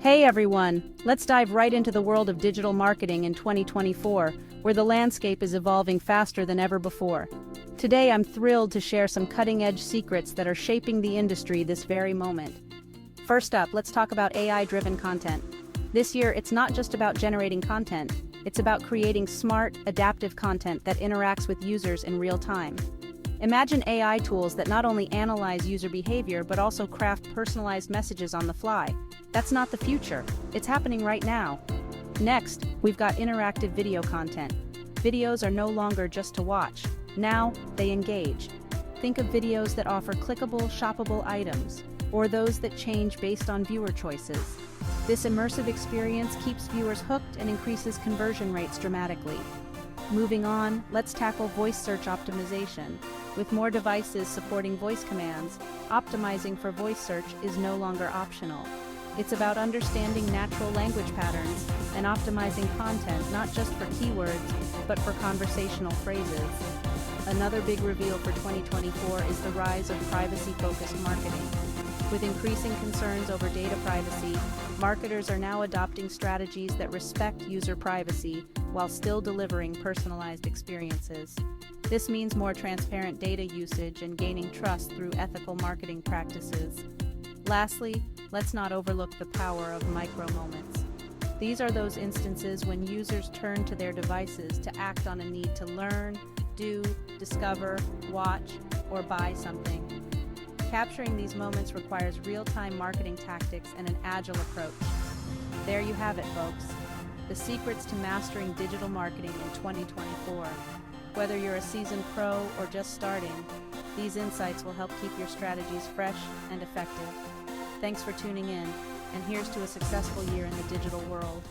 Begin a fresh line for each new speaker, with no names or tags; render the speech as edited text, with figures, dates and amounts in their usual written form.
Hey everyone, let's dive right into the world of digital marketing in 2024, where the landscape is evolving faster than ever before. Today I'm thrilled to share some cutting-edge secrets that are shaping the industry this very moment. First up, let's talk about AI-driven content. This year, it's not just about generating content, it's about creating smart, adaptive content that interacts with users in real time. Imagine AI tools that not only analyze user behavior but also craft personalized messages on the fly. That's not the future, it's happening right now. Next, we've got interactive video content. Videos are no longer just to watch. Now, they engage. Think of videos that offer clickable, shoppable items, or those that change based on viewer choices. This immersive experience keeps viewers hooked and increases conversion rates dramatically. Moving on, let's tackle voice search optimization. With more devices supporting voice commands, optimizing for voice search is no longer optional. It's about understanding natural language patterns and optimizing content not just for keywords, but for conversational phrases. Another big reveal for 2024 is the rise of privacy-focused marketing. With increasing concerns over data privacy, marketers are now adopting strategies that respect user privacy while still delivering personalized experiences. This means more transparent data usage and gaining trust through ethical marketing practices. Lastly, let's not overlook the power of micro-moments. These are those instances when users turn to their devices to act on a need to learn, do, discover, watch, or buy something. Capturing these moments requires real-time marketing tactics and an agile approach. There you have it, folks. The secrets to mastering digital marketing in 2024. Whether you're a seasoned pro or just starting, these insights will help keep your strategies fresh and effective. Thanks for tuning in, and here's to a successful year in the digital world.